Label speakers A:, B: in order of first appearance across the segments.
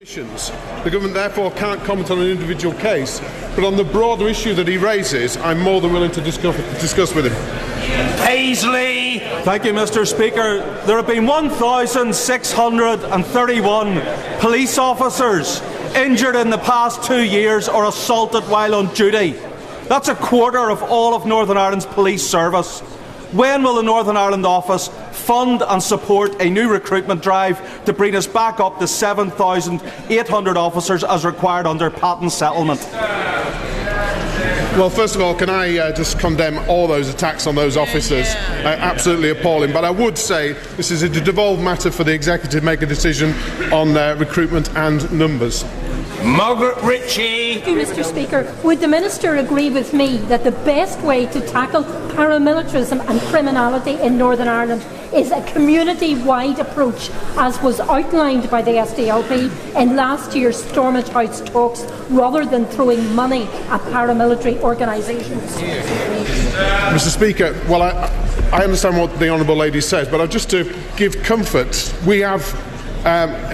A: The government therefore can't comment on an individual case, but on the broader issue that he raises, I'm more than willing to discuss with him.
B: Paisley!
C: Thank you, Mr. Speaker. There have been 1,631 police officers injured in the past 2 years or assaulted while on duty. That's a quarter of all of Northern Ireland's police service. When will the Northern Ireland office fund and support a new recruitment drive to bring us back up to 7,800 officers as required under patent settlement?
A: Well, first of all, can I just condemn all those attacks on those officers? Absolutely appalling. But I would say this is a devolved matter for the executive to make a decision on recruitment and numbers.
B: Margaret Ritchie.
D: Thank you, Mr. Speaker. Would the Minister agree with me that the best way to tackle paramilitarism and criminality in Northern Ireland is a community-wide approach, as was outlined by the SDLP in last year's Stormont House talks, rather than throwing money at paramilitary organisations?
A: Mr. Speaker, well, I understand what the Honourable Lady says, but just to give comfort, we have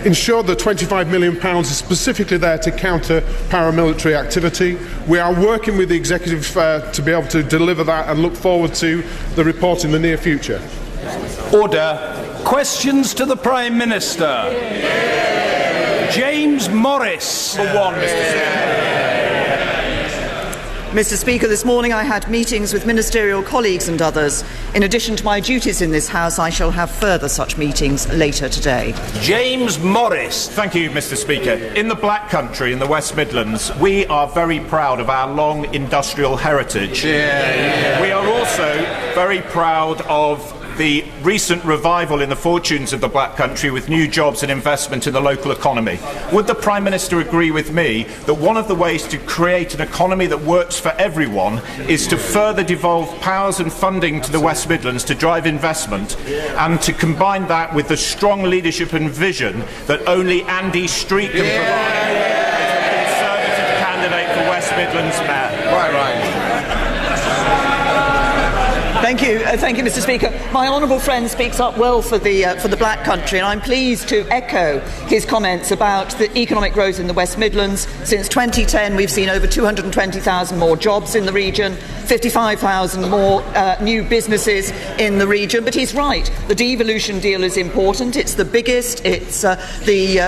A: ensured that £25 million is specifically there to counter paramilitary activity. We are working with the executive to be able to deliver that and look forward to the report in the near future.
B: Order. Questions to the Prime Minister. James Morris. For one, Mr. Speaker.
E: Mr. Speaker, this morning I had meetings with ministerial colleagues and others. In addition to my duties in this House, I shall have further such meetings later today.
B: James Morris.
F: Thank you, Mr. Speaker. In the Black Country, in the West Midlands, we are very proud of our long industrial heritage. We are also very proud of the recent revival in the fortunes of the Black Country with new jobs and investment in the local economy. Would the Prime Minister agree with me that one of the ways to create an economy that works for everyone is to further devolve powers and funding to the West Midlands to drive investment, and to combine that with the strong leadership and vision that only Andy Street can provide as a Conservative candidate for West Midlands Mayor?
E: Thank you, Mr. Speaker. My honourable friend speaks up well for the Black Country, and I'm pleased to echo his comments about the economic growth in the West Midlands. Since 2010, we've seen over 220,000 more jobs in the region, 55,000 more new businesses in the region. But he's right, the devolution deal is important. It's the biggest. It's the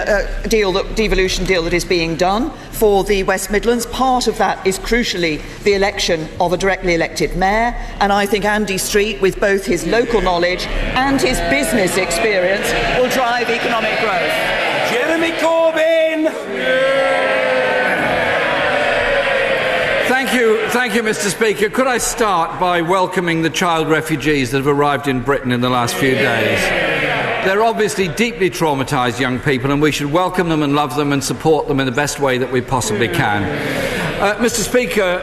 E: devolution deal that is being done for the West Midlands. Part of that is crucially the election of a directly elected mayor, and I think Andy Street, with both his local knowledge and his business experience, will drive economic growth.
B: Jeremy Corbyn.
G: Thank you, Mr. Speaker. Could I start by welcoming the child refugees that have arrived in Britain in the last few days? They're obviously deeply traumatised young people, and we should welcome them and love them and support them in the best way that we possibly can. Mr. Speaker,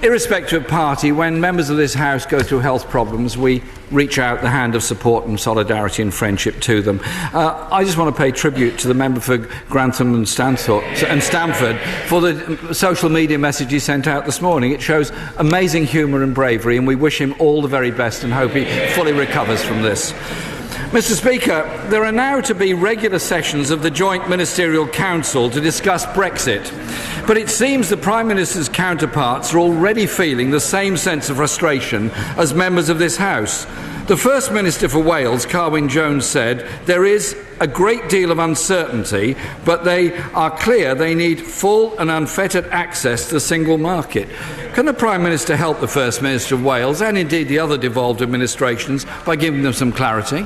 G: irrespective of party, when members of this House go through health problems, we reach out the hand of support and solidarity and friendship to them. I just want to pay tribute to the member for Grantham and Stamford for the social media message he sent out this morning. It shows amazing humour and bravery, and we wish him all the very best and hope he fully recovers from this. Mr. Speaker, there are now to be regular sessions of the Joint Ministerial Council to discuss Brexit, but it seems the Prime Minister's counterparts are already feeling the same sense of frustration as members of this House. The First Minister for Wales, Carwyn Jones, said there is a great deal of uncertainty, but they are clear they need full and unfettered access to the single market. Can the Prime Minister help the First Minister of Wales, and indeed the other devolved administrations, by giving them some clarity?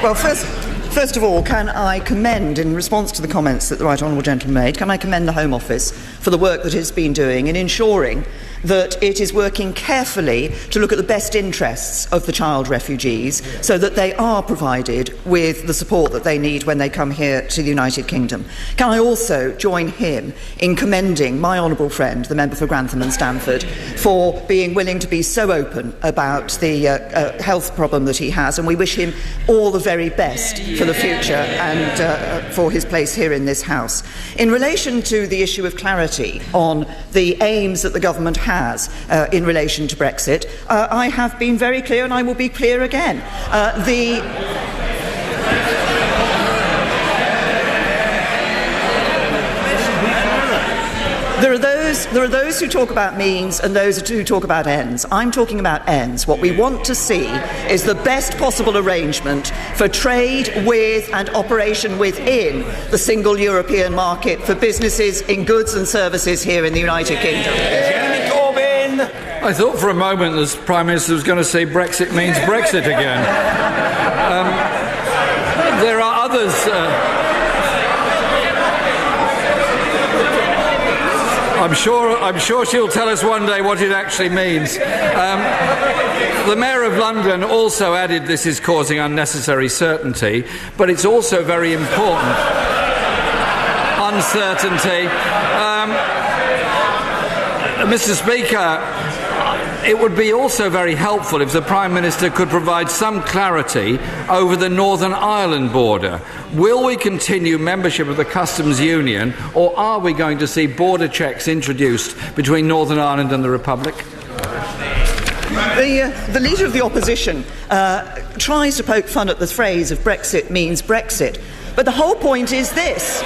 E: Well, first of all, can I commend, in response to the comments that the Right Honourable Gentleman made, can I commend the Home Office for the work that it's been doing in ensuring that it is working carefully to look at the best interests of the child refugees so that they are provided with the support that they need when they come here to the United Kingdom. Can I also join him in commending my honourable friend, the member for Grantham and Stamford, for being willing to be so open about the health problem that he has, and we wish him all the very best for the future and for his place here in this House. In relation to the issue of clarity on the aims that the government has in relation to Brexit, I have been very clear, and I will be clear again. There are those who talk about means and those who talk about ends. I'm talking about ends. What we want to see is the best possible arrangement for trade with and operation within the single European market for businesses in goods and services here in the United Kingdom.
B: Jeremy Corbyn.
G: I thought for a moment the Prime Minister was going to say Brexit means Brexit again. There are others. I'm sure she'll tell us one day what it actually means. The Mayor of London also added this is causing unnecessary certainty, but it's also very important. Uncertainty. Mr. Speaker, it would be also very helpful if the Prime Minister could provide some clarity over the Northern Ireland border. Will we continue membership of the Customs Union, or are we going to see border checks introduced between Northern Ireland and the Republic?
E: The Leader of the Opposition tries to poke fun at the phrase of Brexit means Brexit, but the whole point is this.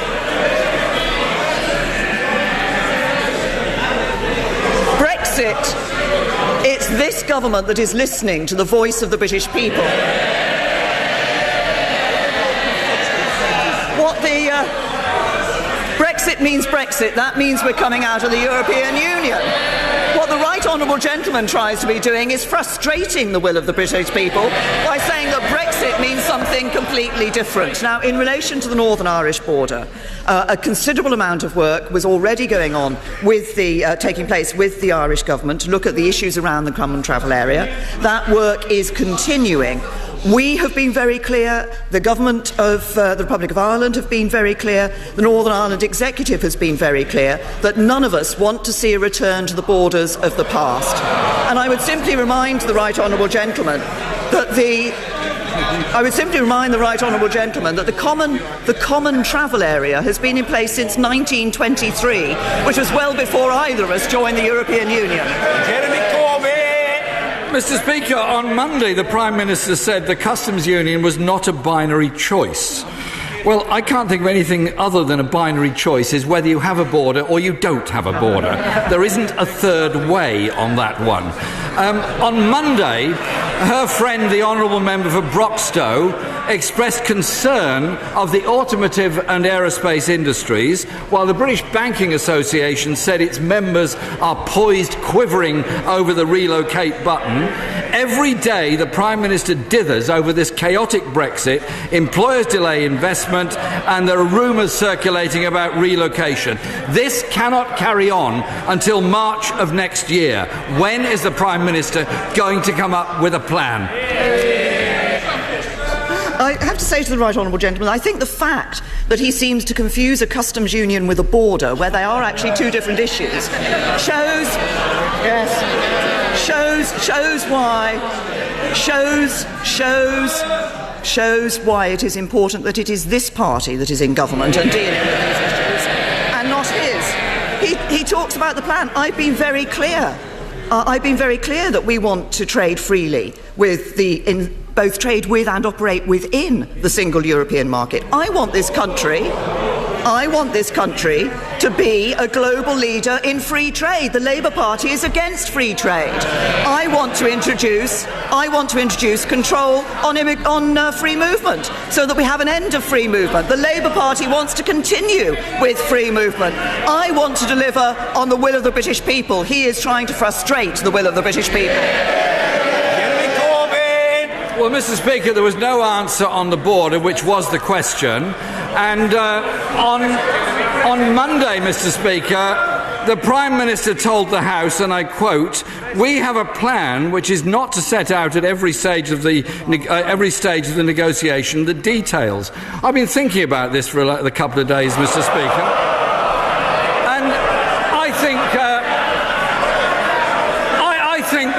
E: Brexit, it's this government that is listening to the voice of the British people. Brexit means Brexit. That means we're coming out of the European Union. What the Right Honourable Gentleman tries to be doing is frustrating the will of the British people by saying that Brexit means something completely different. Now, in relation to the Northern Irish border, a considerable amount of work was already going on with taking place with the Irish government to look at the issues around the common travel area. That work is continuing. We have been very clear, the government of the Republic of Ireland have been very clear, the Northern Ireland Executive has been very clear that none of us want to see a return to the borders of the past. And I would simply remind the Right Honourable Gentleman that the common travel area has been in place since 1923, which was well before either of us joined the European Union.
B: Jeremy Corbyn.
G: Mr. Speaker, on Monday the Prime Minister said the Customs Union was not a binary choice. Well, I can't think of anything other than a binary choice is whether you have a border or you don't have a border. There isn't a third way on that one. On Monday, her friend, the Honourable Member for Broxtowe, expressed concern of the automotive and aerospace industries, while the British Banking Association said its members are poised quivering over the relocate button. Every day the Prime Minister dithers over this chaotic Brexit, employers delay investment, and there are rumours circulating about relocation. This cannot carry on until March of next year. When is the Prime Minister going to come up with a plan?
E: I have to say to the Right Honourable Gentleman, I think the fact that he seems to confuse a customs union with a border, where they are actually two different issues, shows why it is important that it is this party that is in government and dealing with these issues, and not his. He talks about the plan. I've been very clear. That we want to trade freely with both trade with and operate within the single European market. I want this country to be a global leader in free trade. The Labour Party is against free trade. I want to introduce control on free movement so that we have an end of free movement. The Labour Party wants to continue with free movement. I want to deliver on the will of the British people. He is trying to frustrate the will of the British people.
G: Well, Mr. Speaker, there was no answer on the border, which was the question. And on Monday, Mr. Speaker, the Prime Minister told the House, and I quote, "We have a plan which is not to set out at every stage of the negotiation the details." I've been thinking about this for a couple of days, Mr. Speaker, and I think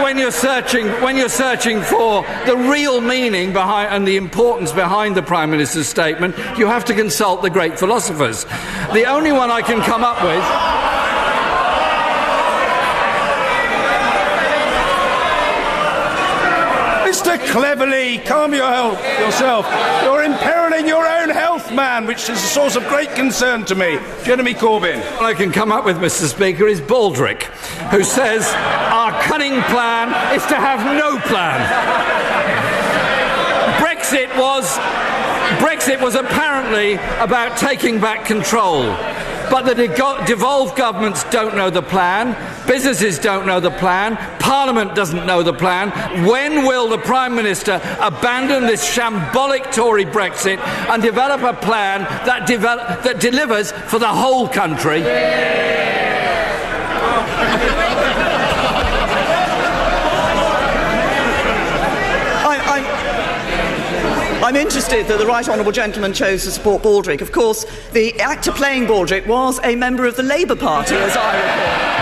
G: when you're searching for the real meaning behind and the importance behind the Prime Minister's statement, you have to consult the great philosophers. The only one I can come up with.
B: Mr. Cleverly, calm yourself. You're imperiling your own health. health man, which is a source of great concern to me. Jeremy Corbyn.
G: All I can come up with, Mr. Speaker, is Baldrick, who says our cunning plan is to have no plan. Brexit was apparently about taking back control. But the devolved governments don't know the plan, businesses don't know the plan, Parliament doesn't know the plan. When will the Prime Minister abandon this shambolic Tory Brexit and develop a plan that delivers for the whole country?
E: I'm interested that the Right Honourable Gentleman chose to support Baldrick. Of course, the actor playing Baldrick was a member of the Labour Party, as I recall.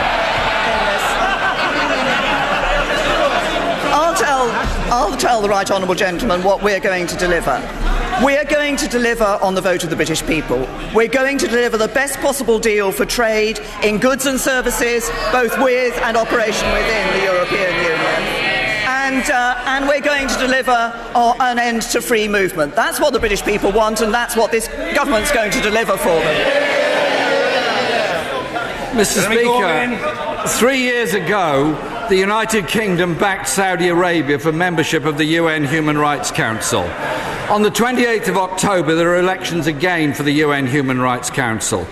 E: I'll tell the Right Honourable Gentleman what we're going to deliver. We are going to deliver on the vote of the British people. We're going to deliver the best possible deal for trade in goods and services, both with and operation within the European Union. And we're going to deliver an end to free movement. That's what the British people want, and that's what this government's going to deliver for them.
G: Mr. Speaker, 3 years ago, the United Kingdom backed Saudi Arabia for membership of the UN Human Rights Council. On the 28th of October, there are elections again for the UN Human Rights Council.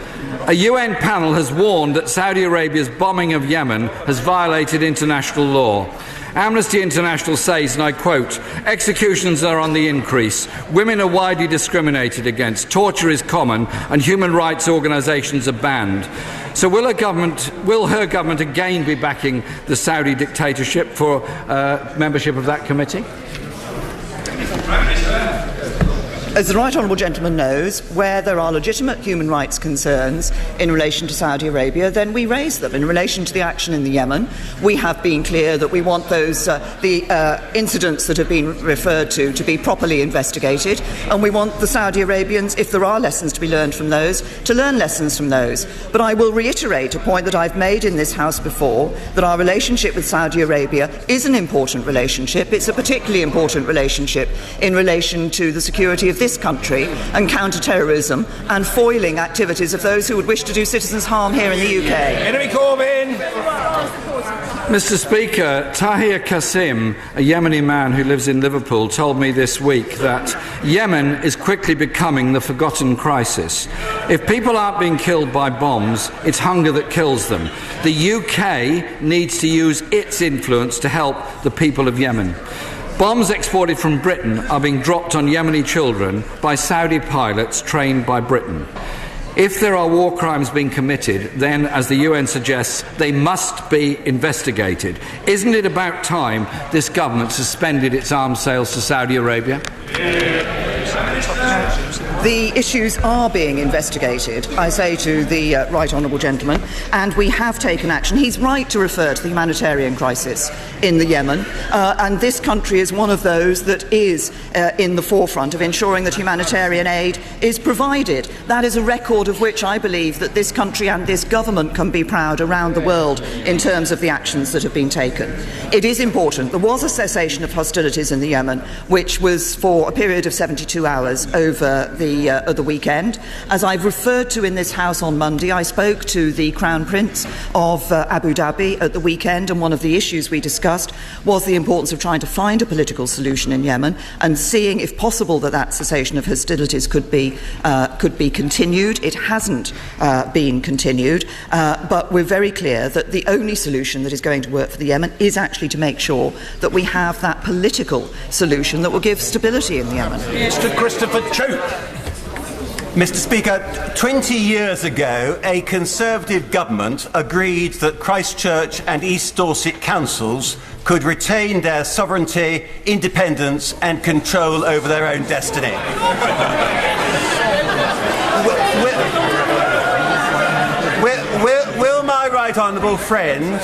G: A UN panel has warned that Saudi Arabia's bombing of Yemen has violated international law. Amnesty International says, and I quote, "Executions are on the increase, women are widely discriminated against, torture is common, and human rights organisations are banned." So will her government again be backing the Saudi dictatorship for membership of that committee?
E: As the Right Honourable Gentleman knows, where there are legitimate human rights concerns in relation to Saudi Arabia, then we raise them. In relation to the action in the Yemen, we have been clear that we want those incidents that have been referred to be properly investigated, and we want the Saudi Arabians, if there are lessons to be learned from those, to learn lessons from those. But I will reiterate a point that I've made in this House before, that our relationship with Saudi Arabia is an important relationship. It's a particularly important relationship in relation to the security of this country and counter-terrorism and foiling activities of those who would wish to do citizens harm here in the UK.
B: Jeremy Corbyn.
G: Mr. Speaker, Tahir Qasim, a Yemeni man who lives in Liverpool, told me this week that Yemen is quickly becoming the forgotten crisis. If people aren't being killed by bombs, it's hunger that kills them. The UK needs to use its influence to help the people of Yemen. Bombs exported from Britain are being dropped on Yemeni children by Saudi pilots trained by Britain. If there are war crimes being committed, then, as the UN suggests, they must be investigated. Isn't it about time this government suspended its arms sales to Saudi Arabia?
E: The issues are being investigated, I say to the Right Honourable Gentleman, and we have taken action. He's right to refer to the humanitarian crisis in the Yemen, and this country is one of those that is in the forefront of ensuring that humanitarian aid is provided. That is a record of which I believe that this country and this government can be proud around the world in terms of the actions that have been taken. It is important. There was a cessation of hostilities in the Yemen, which was for a period of 72 hours over the weekend. As I've referred to in this House on Monday, I spoke to the Crown Prince of Abu Dhabi at the weekend, and one of the issues we discussed was the importance of trying to find a political solution in Yemen and seeing, if possible, that cessation of hostilities could be continued. It hasn't been continued, but we're very clear that the only solution that is going to work for the Yemen is actually to make sure that we have that political solution that will give stability in the Yemen.
B: Mr. Christopher Chope.
H: Mr. Speaker, 20 years ago, a Conservative government agreed that Christchurch and East Dorset councils could retain their sovereignty, independence and control over their own destiny. Will my right honourable friend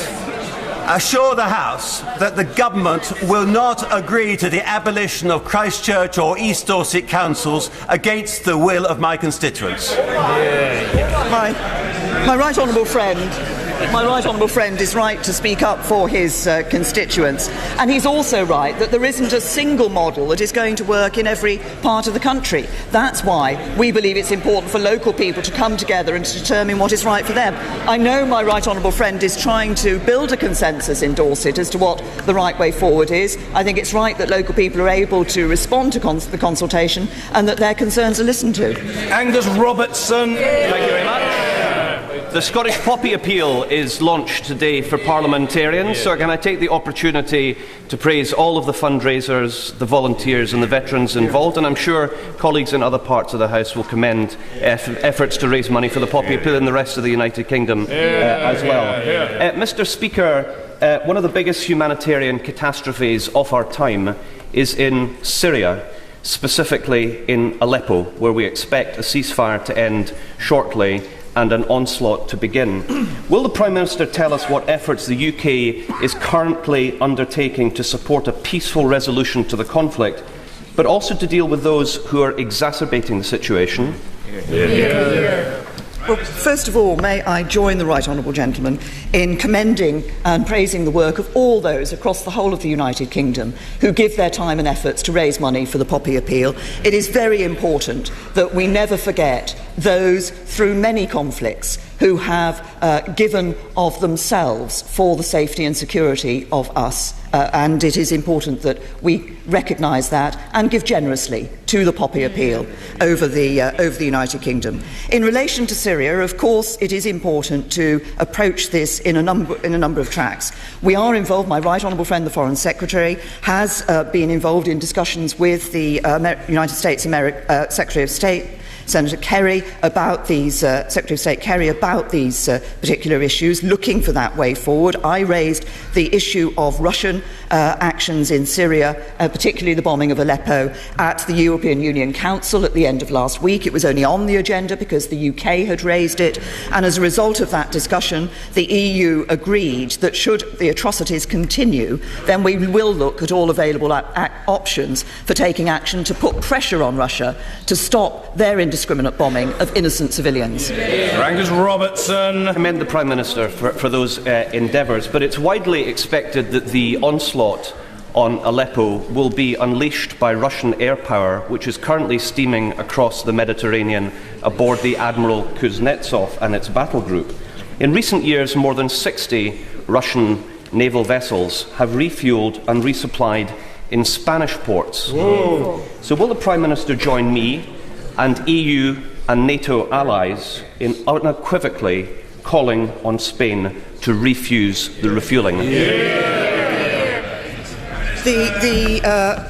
H: assure the House that the government will not agree to the abolition of Christchurch or East Dorset councils against the will of my constituents?
E: My right honourable friend My right honourable friend is right to speak up for his constituents, and he's also right that there isn't a single model that is going to work in every part of the country. That's why we believe it's important for local people to come together and to determine what is right for them. I know my right honourable friend is trying to build a consensus in Dorset as to what the right way forward is. I think it's right that local people are able to respond to the consultation and that their concerns are listened to.
B: Angus Robertson. Thank you very much. The Scottish Poppy Appeal is launched today for parliamentarians, so can I take the opportunity to praise all of the fundraisers, the volunteers and the veterans involved, and I'm sure colleagues in other parts of the House will commend efforts to raise money for the Poppy Appeal in the rest of the United Kingdom as well. Mr. Speaker, one of the biggest humanitarian catastrophes of our time is in Syria, specifically in Aleppo, where we expect a ceasefire to end shortly and an onslaught to begin. Will the Prime Minister tell us what efforts the UK is currently undertaking to support a peaceful resolution to the conflict, but also to deal with those who are exacerbating the situation?
E: Well, first of all, may I join the right honourable gentleman in commending and praising the work of all those across the whole of the United Kingdom who give their time and efforts to raise money for the Poppy Appeal. It is very important that we never forget those through many conflicts who have given of themselves for the safety and security of us. And it is important that we recognise that and give generously to the Poppy Appeal over the United Kingdom. In relation to Syria, of course, it is important to approach this in a number of tracks. We are involved. My right honourable friend, the Foreign Secretary, has been involved in discussions with the United States Secretary of State, Senator Kerry, about these Secretary of State Kerry about these particular issues, looking for that way forward. I raised the issue of Russian actions in Syria, particularly the bombing of Aleppo, at the European Union Council at the end of last week. It was only on the agenda because the UK had raised it, and as a result of that discussion, the EU agreed that should the atrocities continue, then we will look at all available options for taking action to put pressure on Russia to stop their indiscriminate bombing of innocent civilians.
B: Angus Robertson.
F: I commend the Prime Minister for those endeavours, but it's widely expected that the onslaught on Aleppo will be unleashed by Russian air power, which is currently steaming across the Mediterranean aboard the Admiral Kuznetsov and its battle group. In recent years, more than 60 Russian naval vessels have refuelled and resupplied in Spanish ports. Whoa. So will the Prime Minister join me and EU and NATO allies in unequivocally calling on Spain to refuse the refuelling?
E: The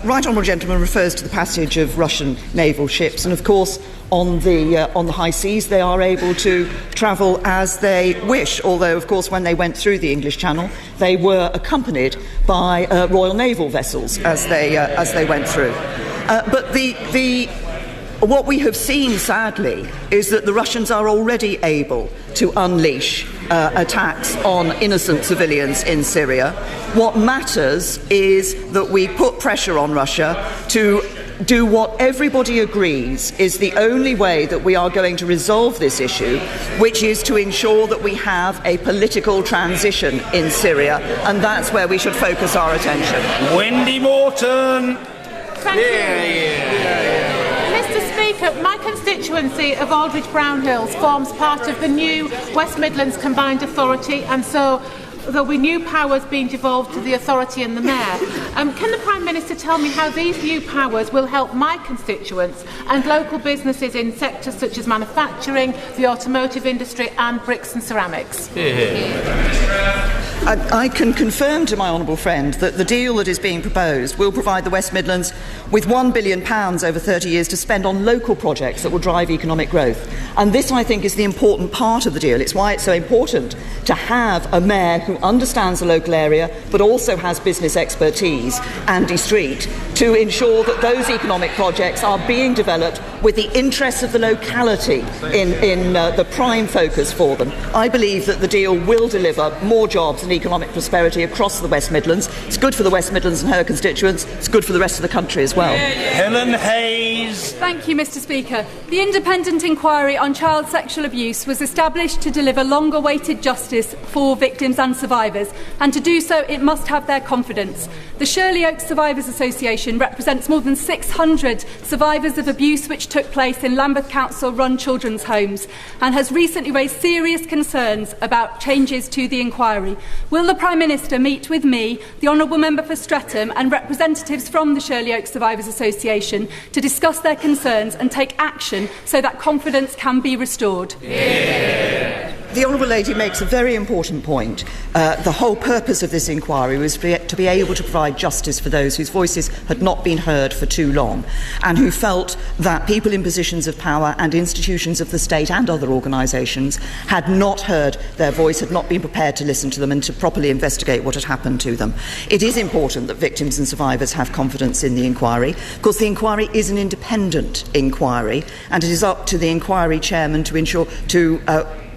E: right honourable gentleman refers to the passage of Russian naval ships, and of course on the high seas they are able to travel as they wish, although of course when they went through the English Channel they were accompanied by Royal Naval vessels as they went through. But what we have seen, sadly, is that the Russians are already able to unleash attacks on innocent civilians in Syria. What matters is that we put pressure on Russia to do what everybody agrees is the only way that we are going to resolve this issue, which is to ensure that we have a political transition in Syria, and that's where we should focus our attention.
B: Wendy Morton.
I: Thank you. Mr. Speaker, my constituency of Aldridge Brownhills forms part of the new West Midlands Combined Authority, and so there'll be new powers being devolved to the authority and the mayor. Can the Prime Minister tell me how these new powers will help my constituents and local businesses in sectors such as manufacturing, the automotive industry and bricks and ceramics?
E: I can confirm to my honourable friend that the deal that is being proposed will provide the West Midlands with £1 billion over 30 years to spend on local projects that will drive economic growth. And this, I think, is the important part of the deal. It's why it's so important to have a mayor who understands the local area but also has business expertise, Andy Street, to ensure that those economic projects are being developed with the interests of the locality in the prime focus for them. I believe that the deal will deliver more jobs and economic prosperity across the West Midlands. It's good for the West Midlands and her constituents. It's good for the rest of the country as well.
F: Helen Hayes.
J: Thank you, Mr. Speaker. The independent inquiry on child sexual abuse was established to deliver long-awaited justice for victims and survivors, and to do so it must have their confidence. The Shirley Oaks Survivors Association represents more than 600 survivors of abuse which took place in Lambeth Council-run children's homes, and has recently raised serious concerns about changes to the inquiry. Will the Prime Minister meet with me, the Honourable Member for Streatham, and representatives from the Shirley Oaks Survivors Association to discuss their concerns and take action so that confidence can be restored?
E: The Honourable Lady makes a very important point. The whole purpose of this inquiry was to be able to provide justice for those whose voices had not been heard for too long, and who felt that people in positions of power and institutions of the state and other organisations had not heard their voice, had not been prepared to listen to them and to properly investigate what had happened to them. It is important that victims and survivors have confidence in the inquiry. Of course, the inquiry is an independent inquiry, and it is up to the inquiry chairman to ensure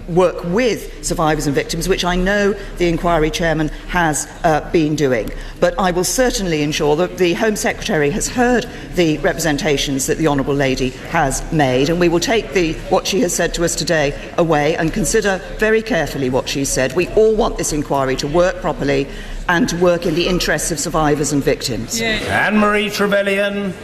E: work with survivors and victims, which I know the inquiry chairman has been doing. But I will certainly ensure that the Home Secretary has heard the representations that the Honourable Lady has made, and we will take what she has said to us today away and consider very carefully what she said. We all want this inquiry to work properly and to work in the interests of survivors and victims.
F: Anne-Marie Trevelyan.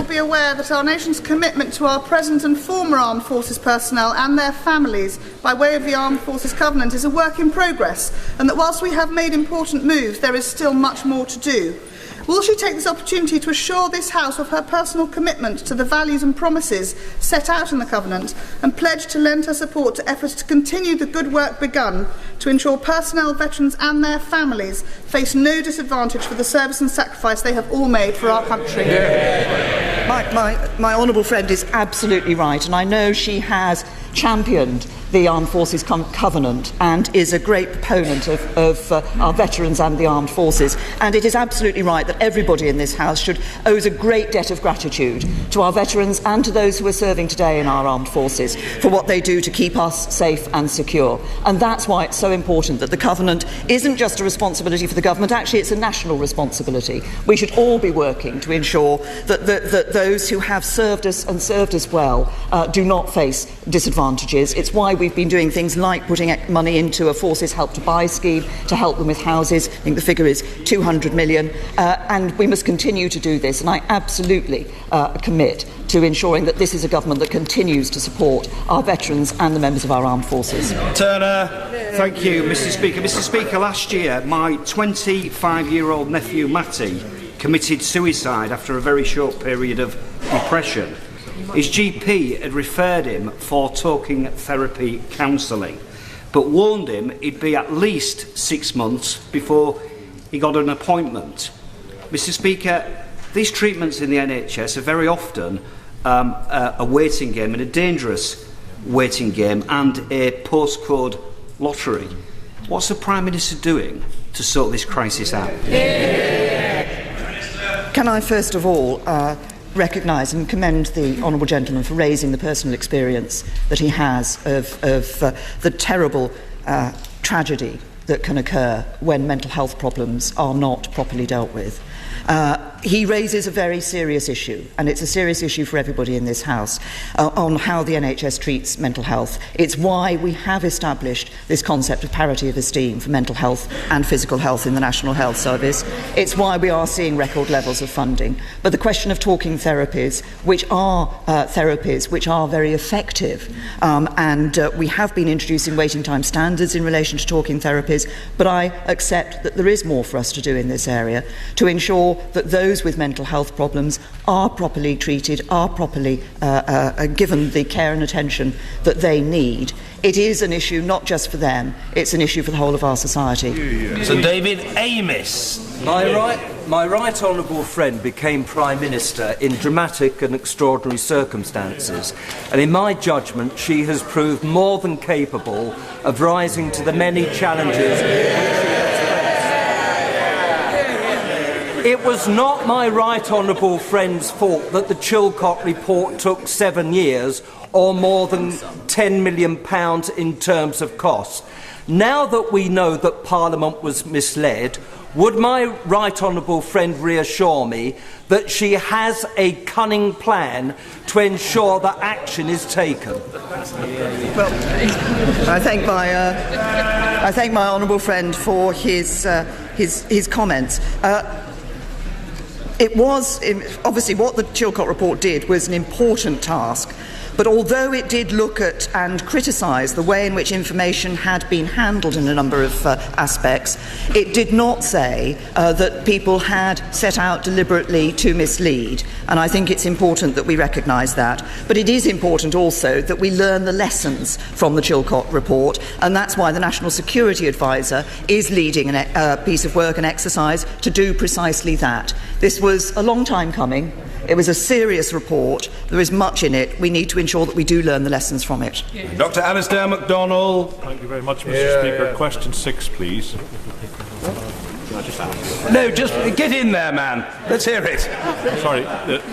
K: Be aware that our nation's commitment to our present and former armed forces personnel and their families by way of the Armed Forces Covenant is a work in progress, and that whilst we have made important moves, there is still much more to do. Will she take this opportunity to assure this House of her personal commitment to the values and promises set out in the Covenant, and pledge to lend her support to efforts to continue the good work begun to ensure personnel, veterans and their families face no disadvantage for the service and sacrifice they have all made for our country?
E: My honourable friend is absolutely right, and I know she has championed the Armed Forces Covenant and is a great proponent of our veterans and the armed forces. And it is absolutely right that everybody in this House owes a great debt of gratitude to our veterans and to those who are serving today in our armed forces for what they do to keep us safe and secure. And that's why it's so important that the Covenant isn't just a responsibility for the government. Actually, it's a national responsibility. We should all be working to ensure that those who have served us and served us well do not face disadvantages. It's why we've been doing things like putting money into a Forces Help to Buy scheme to help them with houses. I think the figure is 200 million, and we must continue to do this, and I absolutely commit to ensuring that this is a government that continues to support our veterans and the members of our armed forces.
F: Turner.
L: Thank you, Mr. Speaker. Mr. Speaker, last year my 25-year-old nephew Matty committed suicide after a very short period of depression. His GP had referred him for talking therapy counselling, but warned him it'd be at least 6 months before he got an appointment. Mr. Speaker, these treatments in the NHS are very often a waiting game, and a dangerous waiting game, and a postcode lottery. What's the Prime Minister doing to sort this crisis out?
E: Can I first of all recognise and commend the honourable gentleman for raising the personal experience that he has of the terrible tragedy that can occur when mental health problems are not properly dealt with. He raises a very serious issue, and it's a serious issue for everybody in this House, on how the NHS treats mental health. It's why we have established this concept of parity of esteem for mental health and physical health in the National Health Service. It's why we are seeing record levels of funding. But the question of talking therapies, which are very effective, and we have been introducing waiting time standards in relation to talking therapies, but I accept that there is more for us to do in this area to ensure that those with mental health problems are properly treated, are properly given the care and attention that they need. It is an issue not just for them, it's an issue for the whole of our society.
F: So David Amis.
M: My right honourable friend became Prime Minister in dramatic and extraordinary circumstances, and in my judgment she has proved more than capable of rising to the many challenges which she has faced. It was not my right honourable friend's fault that the Chilcot report took 7 years or more than £10 million in terms of cost. Now that we know that Parliament was misled, would my right honourable friend reassure me that she has a cunning plan to ensure that action is taken?
E: Well, I thank my honourable friend for his comments. It was obviously what the Chilcot report did was an important task. But although it did look at and criticise the way in which information had been handled in a number of aspects, it did not say that people had set out deliberately to mislead. And I think it's important that we recognise that. But it is important also that we learn the lessons from the Chilcot report, and that's why the National Security Advisor is leading a piece of work and exercise to do precisely that. This was a long time coming. It was a serious report. There is much in it. We need to ensure that we do learn the lessons from it.
N: Dr. Alistair MacDonald.
O: Thank you very much, Mr. Speaker. Question 6, please.
N: No, just get in there, man. Let's hear it.
O: Sorry.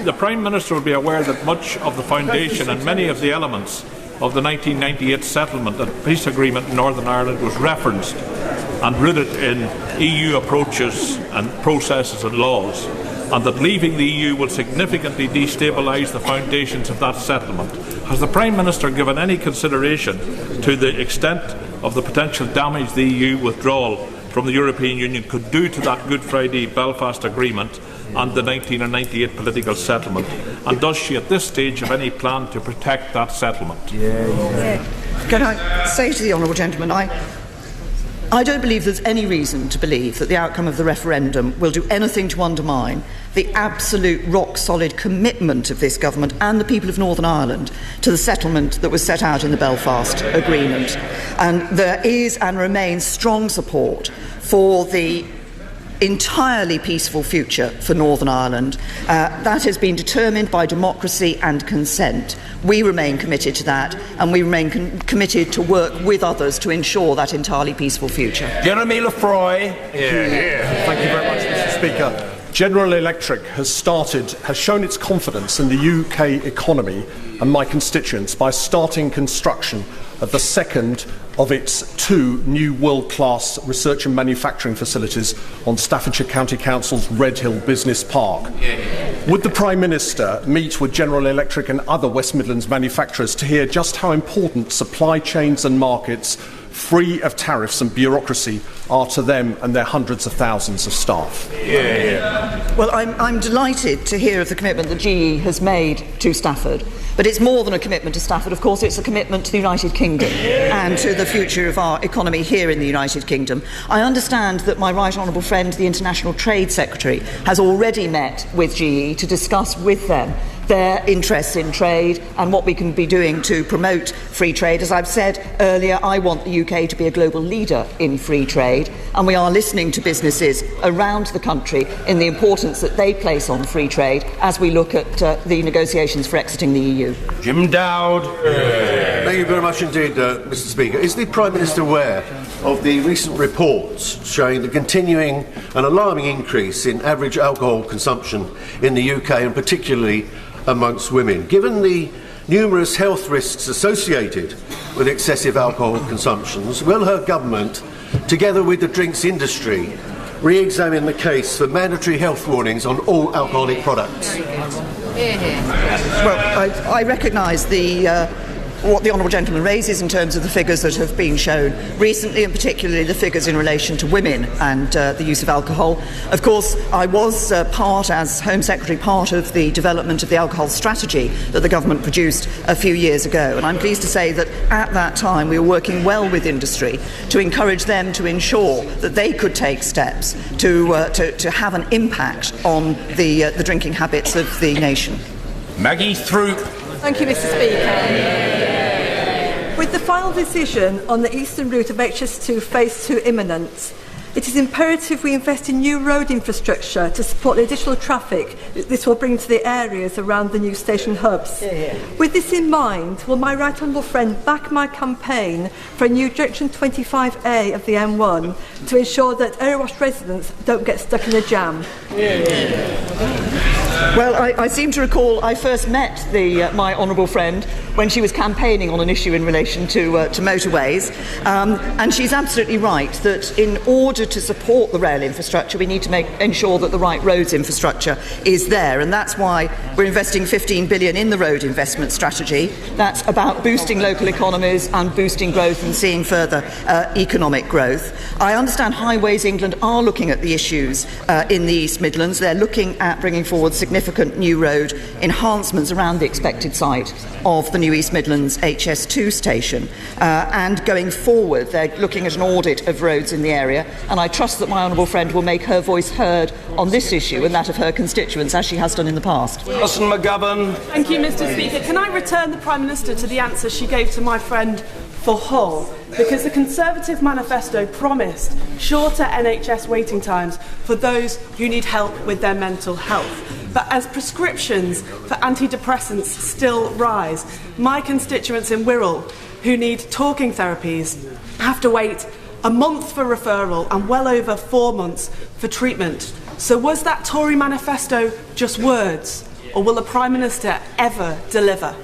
O: The Prime Minister will be aware that much of the foundation and many of the elements of the 1998 settlement and peace agreement in Northern Ireland was referenced and rooted in EU approaches and processes and laws, and that leaving the EU will significantly destabilise the foundations of that settlement. Has the Prime Minister given any consideration to the extent of the potential damage the EU withdrawal from the European Union could do to that Good Friday Belfast Agreement and the 1998 political settlement? And does she at this stage have any plan to protect that settlement?
E: Can I say to the honourable gentleman, I don't believe there's any reason to believe that the outcome of the referendum will do anything to undermine the absolute rock-solid commitment of this government and the people of Northern Ireland to the settlement that was set out in the Belfast Agreement. And there is and remains strong support for the entirely peaceful future for Northern Ireland. That has been determined by democracy and consent. We remain committed to that, and we remain committed to work with others to ensure that entirely peaceful future.
N: Jeremy Lefroy.
P: Thank you very much, Mr. Speaker. General Electric has shown its confidence in the UK economy and my constituents by starting construction of the second of its 2 new world-class research and manufacturing facilities on Staffordshire County Council's Redhill Business Park. Would the Prime Minister meet with General Electric and other West Midlands manufacturers to hear just how important supply chains and markets free of tariffs and bureaucracy are to them and their hundreds of thousands of staff?
E: Well, I'm delighted to hear of the commitment that GE has made to Stafford. But it's more than a commitment to Stafford. Of course, it's a commitment to the United Kingdom and to the future of our economy here in the United Kingdom. I understand that my right honourable friend, the International Trade Secretary, has already met with GE to discuss with them their interests in trade and what we can be doing to promote free trade. As I've said earlier, I want the UK to be a global leader in free trade, and we are listening to businesses around the country in the importance that they place on free trade as we look at the negotiations for exiting the EU.
N: Jim Dowd.
Q: Thank you very much indeed, Mr. Speaker. Is the Prime Minister aware of the recent reports showing the continuing and alarming increase in average alcohol consumption in the UK, and particularly amongst women? Given the numerous health risks associated with excessive alcohol consumptions, will her government, together with the drinks industry, re-examine the case for mandatory health warnings on all alcoholic products?
E: Well, I recognise what the honourable gentleman raises in terms of the figures that have been shown recently, and particularly the figures in relation to women and the use of alcohol. Of course, I was as Home Secretary, part of the development of the alcohol strategy that the government produced a few years ago, and I'm pleased to say that at that time we were working well with industry to encourage them to ensure that they could take steps to have an impact on the drinking habits of the nation.
N: Maggie Throop.
R: Thank you, Mr. Speaker. With the final decision on the eastern route of HS2 Phase 2 imminent, It is imperative we invest in new road infrastructure to support the additional traffic this will bring to the areas around the new station hubs. With this in mind, will my right honourable friend back my campaign for a new Junction 25A of the M1 to ensure that Erewash residents don't get stuck in a jam?
E: Well, I seem to recall I first met my honourable friend when she was campaigning on an issue in relation to motorways, and she's absolutely right that in order to support the rail infrastructure we need to ensure that the right roads infrastructure is there, and that's why we're investing 15 billion in the road investment strategy. That's about boosting local economies and boosting growth and seeing further economic growth. I understand Highways England are looking at the issues in the East Midlands. They're looking at bringing forward significant new road enhancements around the expected site of the new East Midlands HS2 station, and going forward they're looking at an audit of roads in the area, and I trust that my honourable friend will make her voice heard on this issue and that of her constituents as she has done in the past.
B: Alison McGovern.
S: Thank you, Mr. Speaker. Can I return the Prime Minister to the answer she gave to my friend for Hull? Because the Conservative manifesto promised shorter NHS waiting times for those who need help with their mental health. But as prescriptions for antidepressants still rise, my constituents in Wirral who need talking therapies have to wait a month for referral and well over 4 months for treatment. So was that Tory manifesto just words, or will the Prime Minister ever deliver?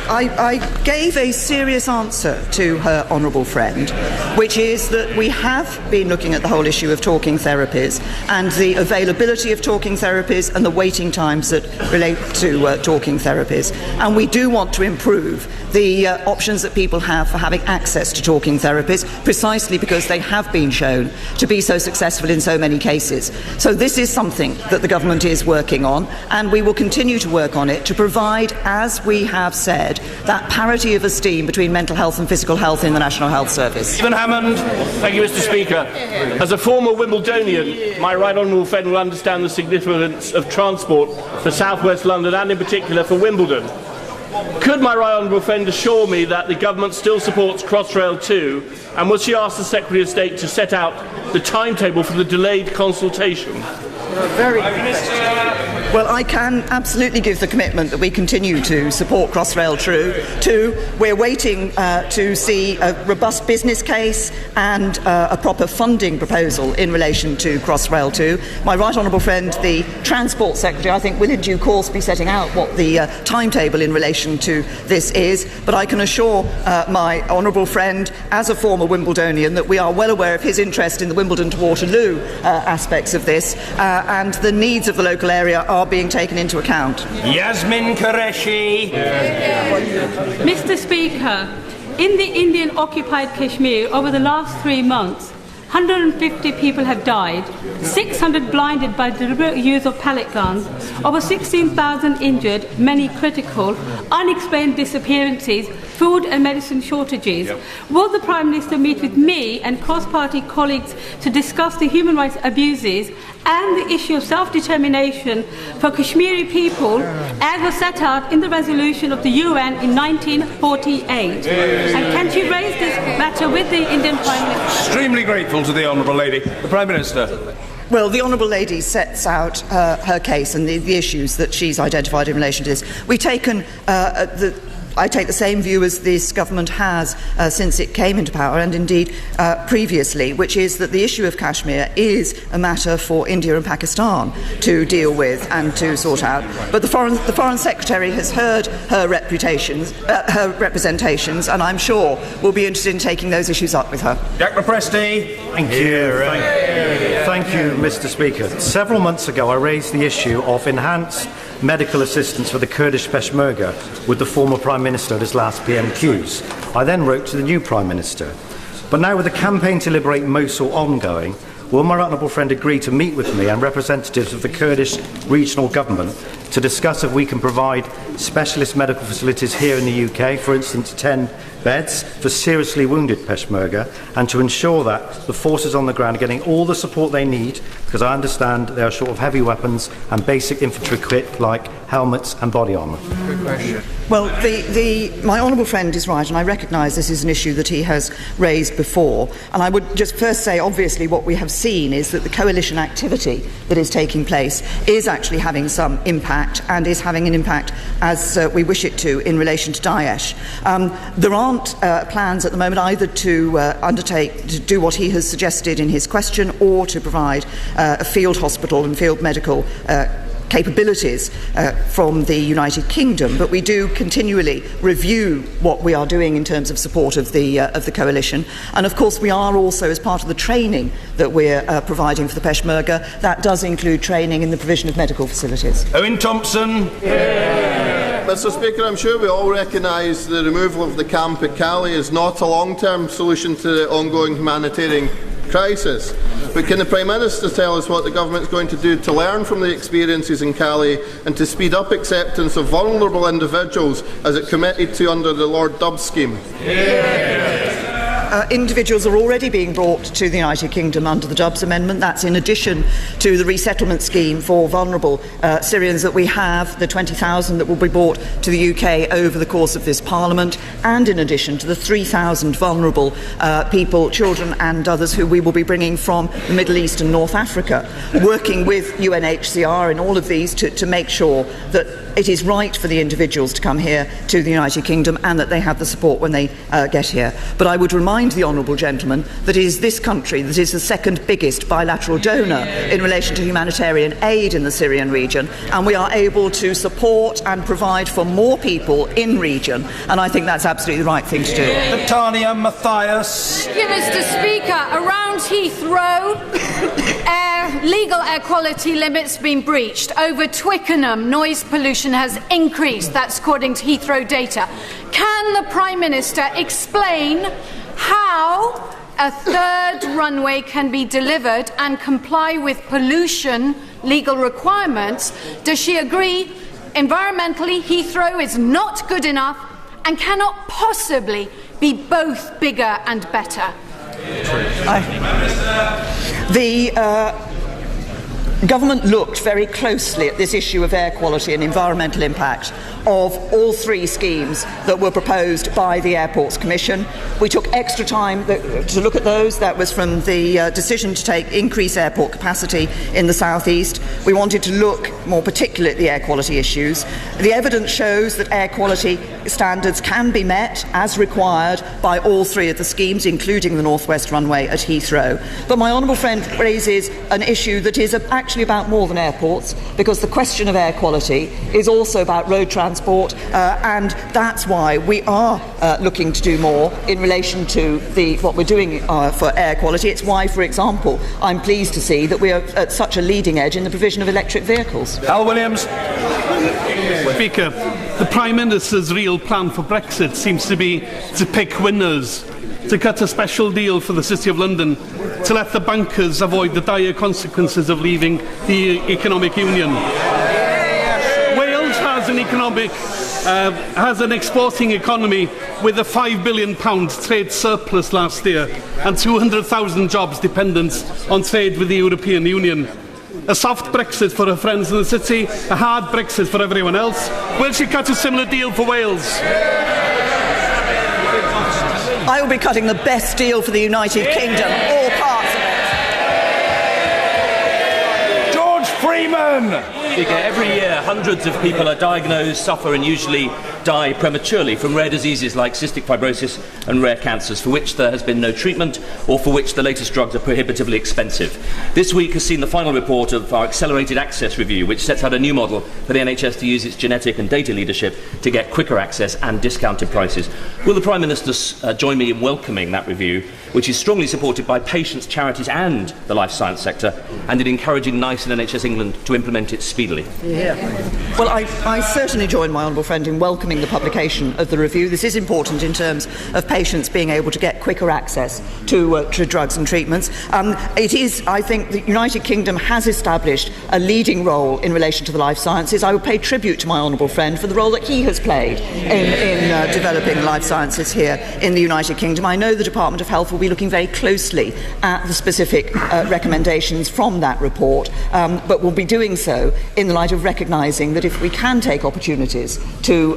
E: I gave a serious answer to her honourable friend, which is that we have been looking at the whole issue of talking therapies and the availability of talking therapies and the waiting times that relate to talking therapies. And we do want to improve the options that people have for having access to talking therapies, precisely because they have been shown to be so successful in so many cases. So this is something that the government is working on, and we will continue to work on it to provide, as we have said, that parity of esteem between mental health and physical health in the National Health Service.
N: Stephen Hammond. Thank you, Mr. Speaker. As a former Wimbledonian, my right honourable friend will understand the significance of transport for South West London and in particular for Wimbledon. Could my right honourable friend assure me that the government still supports Crossrail 2, and will she ask the Secretary of State to set out the timetable for the delayed consultation?
E: Very good question. Well, I can absolutely give the commitment that we continue to support Crossrail 2. We're waiting to see a robust business case and a proper funding proposal in relation to Crossrail 2. My right honourable friend, the Transport Secretary, I think will in due course be setting out what the timetable in relation to this is, but I can assure my honourable friend, as a former Wimbledonian, that we are well aware of his interest in the Wimbledon to Waterloo aspects of this, and the needs of the local area are being taken into account.
N: Yasmin Qureshi.
T: Mr. Speaker, in the Indian-occupied Kashmir over the last 3 months, 150 people have died, 600 blinded by deliberate use of pellet guns, over 16,000 injured, many critical, unexplained disappearances, food and medicine shortages. Will the Prime Minister meet with me and cross-party colleagues to discuss the human rights abuses and the issue of self-determination for Kashmiri people as was set out in the resolution of the UN in 1948? And can she raise this matter with the Indian Prime Minister?
N: Extremely grateful to the Honourable Lady. The Prime Minister.
E: Well, the Honourable Lady sets out her case and the issues that she's identified in relation to this. I take the same view as this government has since it came into power, and indeed previously, which is that the issue of Kashmir is a matter for India and Pakistan to deal with and to sort out. But the Foreign Secretary has heard her representations, and I'm sure will be interested in taking those issues up with her.
N: Jack Presti.
U: Thank you. Thank you, Mr. Speaker. Several months ago, I raised the issue of enhanced medical assistance for the Kurdish Peshmerga with the former Prime Minister at his last PMQs. I then wrote to the new Prime Minister. But now with the campaign to liberate Mosul ongoing, will my honourable friend agree to meet with me and representatives of the Kurdish regional government to discuss if we can provide specialist medical facilities here in the UK, for instance 10 beds for seriously wounded Peshmerga, and to ensure that the forces on the ground are getting all the support they need, because because I understand they are short of heavy weapons and basic infantry kit like helmets and body armour.
E: Good question. Well, my honourable friend is right, and I recognise this is an issue that he has raised before. And I would just first say, obviously, what we have seen is that the coalition activity that is taking place is actually having some impact, and is having an impact as we wish it to in relation to Daesh. There aren't plans at the moment either to do what he has suggested in his question, or to provide a field hospital and field medical capabilities from the United Kingdom, but we do continually review what we are doing in terms of support of the coalition. And of course we are also, as part of the training that we're providing for the Peshmerga, that does include training in the provision of medical facilities.
C: Owen Thompson. Mr Speaker, I'm sure we all recognise the removal of the camp at Calais is not a long-term solution to the ongoing humanitarian crisis. But can the Prime Minister tell us what the Government is going to do to learn from the experiences in Calais and to speed up acceptance of vulnerable individuals as it committed to under the Lord Dubs scheme?
E: Individuals are already being brought to the United Kingdom under the Dubs Amendment. That's in addition to the resettlement scheme for vulnerable Syrians that we have, the 20,000 that will be brought to the UK over the course of this Parliament, and in addition to the 3,000 vulnerable people, children and others who we will be bringing from the Middle East and North Africa, working with UNHCR in all of these to make sure that it is right for the individuals to come here to the United Kingdom and that they have the support when they get here. But I would remind the honourable gentleman that it is this country that is the second biggest bilateral donor in relation to humanitarian aid in the Syrian region, and we are able to support and provide for more people in region, and I think that's absolutely the right thing to do.
C: Tanya Mathias.
V: Thank you, Mr Speaker. Around Heathrow, legal air quality limits been breached. Over Twickenham, noise pollution has increased. That's according to Heathrow data. Can the Prime Minister explain how a third runway can be delivered and comply with pollution legal requirements? Does she agree environmentally Heathrow is not good enough and cannot possibly be both bigger and better?
E: The government looked very closely at this issue of air quality and environmental impact of all three schemes that were proposed by the Airports Commission. We took extra time to look at those. That was from the decision to increase airport capacity in the South East. We wanted to look more particularly at the air quality issues. The evidence shows that air quality standards can be met as required by all three of the schemes, including the North West runway at Heathrow. But my honourable friend raises an issue that is actually about more than airports, because the question of air quality is also about road transport, and that's why we are looking to do more in relation to what we're doing for air quality. It's why, for example, I'm pleased to see that we are at such a leading edge in the provision of electric vehicles.
C: Al Williams.
W: Speaker, the Prime Minister's real plan for Brexit seems to be to pick winners, to cut a special deal for the City of London, to let the bankers avoid the dire consequences of leaving the economic union. Wales has an exporting economy with a £5 billion trade surplus last year and 200,000 jobs dependent on trade with the European Union. A soft Brexit for her friends in the city, a hard Brexit for everyone else. Will she cut a similar deal for Wales?
E: I will be cutting the best deal for the United Kingdom, all parts of it.
C: George Freeman.
X: Speaker, every year hundreds of people are diagnosed, suffer and usually die prematurely from rare diseases like cystic fibrosis and rare cancers, for which there has been no treatment or for which the latest drugs are prohibitively expensive. This week has seen the final report of our Accelerated Access Review, which sets out a new model for the NHS to use its genetic and data leadership to get quicker access and discounted prices. Will the Prime Minister join me in welcoming that review, which is strongly supported by patients, charities and the life science sector, and in encouraging NICE and NHS England to implement its speed speedily.
E: Well, I certainly join my honourable friend in welcoming the publication of the review. This is important in terms of patients being able to get quicker access to drugs and treatments. It is, I think, the United Kingdom has established a leading role in relation to the life sciences. I would pay tribute to my honourable friend for the role that he has played in developing life sciences here in the United Kingdom. I know the Department of Health will be looking very closely at the specific recommendations from that report, but will be doing so in the light of recognising that if we can take opportunities to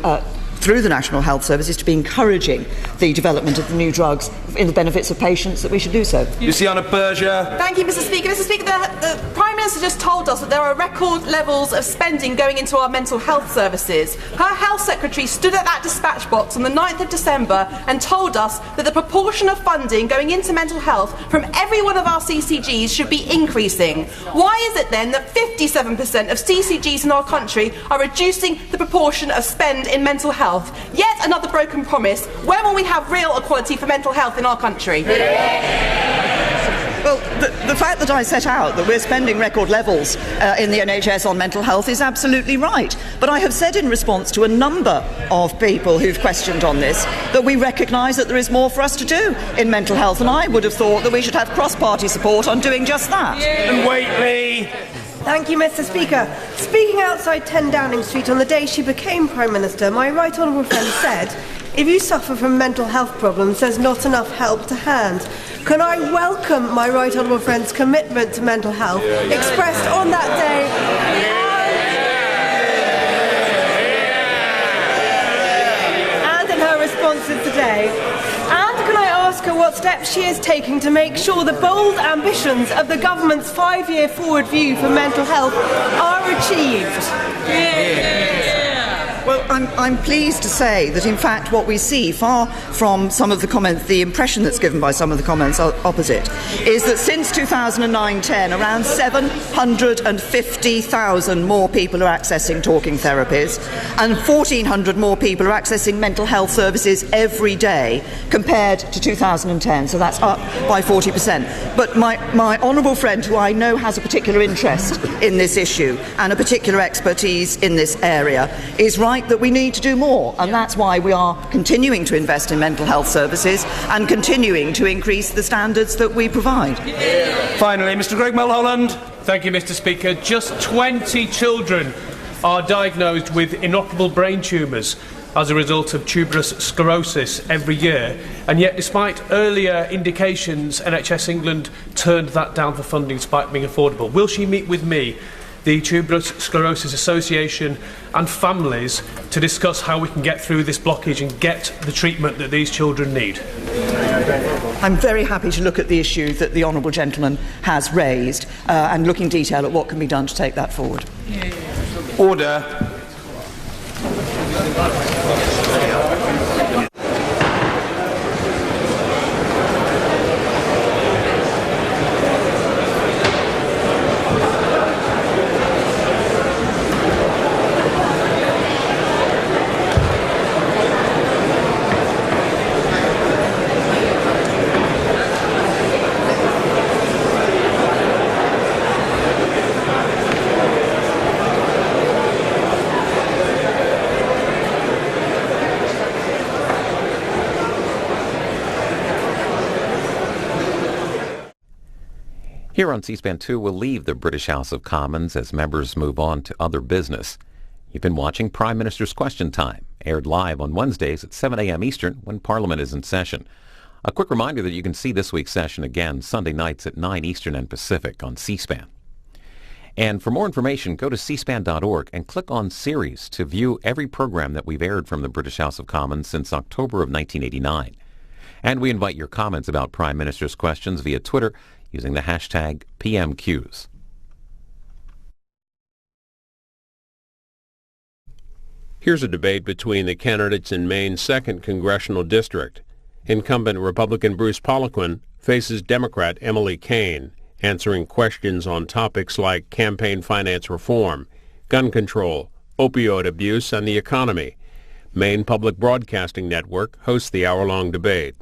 E: through the National Health Services to be encouraging the development of the new drugs in the benefits of patients, that we should do so.
B: Luciana Berger.
A: Thank you, Mr. Speaker. Mr. Speaker, the Prime Minister just told us that there are record levels of spending going into our mental health services. Her Health Secretary stood at that dispatch box on the 9th of December and told us that the proportion of funding going into mental health from every one of our CCGs should be increasing. Why is it then that 57% of CCGs in our country are reducing the proportion of spend in mental health? Yet another broken promise. When will we have real equality for mental health in our country?
E: Well, the fact that I set out that we're spending record levels in the NHS on mental health is absolutely right. But I have said in response to a number of people who've questioned on this that we recognise that there is more for us to do in mental health, and I would have thought that we should have cross-party support on doing just that.
B: And Waitley.
D: Thank you, Mr. Speaker. Speaking outside 10 Downing Street on the day she became Prime Minister, my right honourable friend said, if you suffer from mental health problems, there's not enough help to hand. Can I welcome my right honourable friend's commitment to mental health expressed on that day and in her responses today? And can I ask her what steps she is taking to make sure the bold ambitions of the government's 5-year forward view for mental health are achieved?
E: Well, I'm pleased to say that, in fact, what we see, far from some of the comments, the impression that's given by some of the comments opposite, is that since 2009-10, around 750,000 more people are accessing talking therapies, and 1,400 more people are accessing mental health services every day compared to 2010. So that's up by 40%. But my honourable friend, who I know has a particular interest in this issue and a particular expertise in this area, is right that we need to do more, and that's why we are continuing to invest in mental health services and continuing to increase the standards that we provide.
B: Finally, Mr. Greg Mulholland.
G: Thank you, Mr. Speaker. Just 20 children are diagnosed with inoperable brain tumours as a result of tuberous sclerosis every year, and yet despite earlier indications, NHS England turned that down for funding despite being affordable. Will she meet with me, the Tuberous Sclerosis Association and families to discuss how we can get through this blockage and get the treatment that these children need?
E: I'm very happy to look at the issue that the honourable gentleman has raised and look in detail at what can be done to take that forward.
B: Order.
H: Here on C-SPAN 2, we'll leave the British House of Commons as members move on to other business. You've been watching Prime Minister's Question Time, aired live on Wednesdays at 7 a.m. Eastern when Parliament is in session. A quick reminder that you can see this week's session again Sunday nights at 9 Eastern and Pacific on C-SPAN. And for more information, go to cspan.org and click on Series to view every program that we've aired from the British House of Commons since October of 1989. And we invite your comments about Prime Minister's questions via Twitter using the hashtag PMQs.
Y: Here's a debate between the candidates in Maine's 2nd Congressional District. Incumbent Republican Bruce Poliquin faces Democrat Emily Kane, answering questions on topics like campaign finance reform, gun control, opioid abuse, and the economy. Maine Public Broadcasting Network hosts the hour-long debate.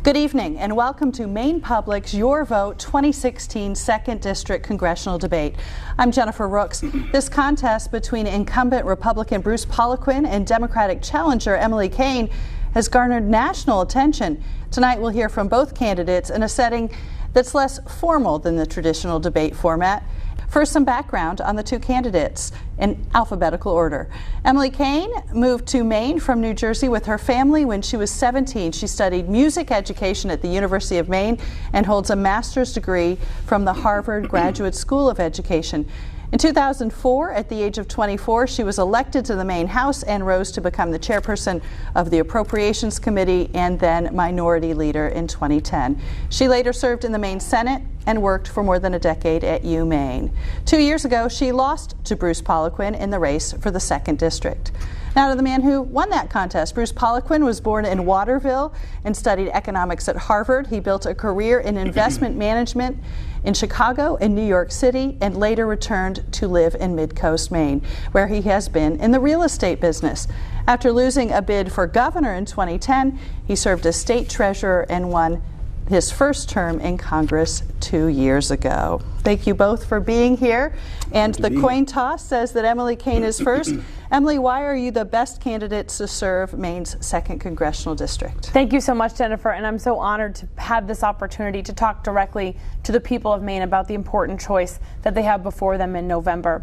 F: Good evening and welcome to Maine Public's Your Vote 2016 2nd District Congressional Debate. I'm Jennifer Rooks. This contest between incumbent Republican Bruce Poliquin and Democratic challenger Emily Kane has garnered national attention. Tonight we'll hear from both candidates in a setting that's less formal than the traditional debate format. First, some background on the two candidates in alphabetical order. Emily Kane moved to Maine from New Jersey with her family when she was 17. She studied music education at the University of Maine and holds a master's degree from the Harvard Graduate School of Education. In 2004, at the age of 24, she was elected to the Maine House and rose to become the chairperson of the Appropriations Committee and then Minority Leader in 2010. She later served in the Maine Senate and worked for more than a decade at UMaine. 2 years ago, she lost to Bruce Poliquin in the race for the 2nd District. Now to the man who won that contest. Bruce Poliquin was born in Waterville and studied economics at Harvard. He built a career in investment management in Chicago and New York City and later returned to live in Midcoast, Maine, where he has been in the real estate business. After losing a bid for governor in 2010, he served as state treasurer and won his first term in Congress 2 years ago. Thank you both for being here. And the coin toss says that Emily Kane is first. Emily, why are you the best candidate to serve Maine's 2nd Congressional District?
I: Thank you so much, Jennifer, and I'm so honored to have this opportunity to talk directly to the people of Maine about the important choice that they have before them in November.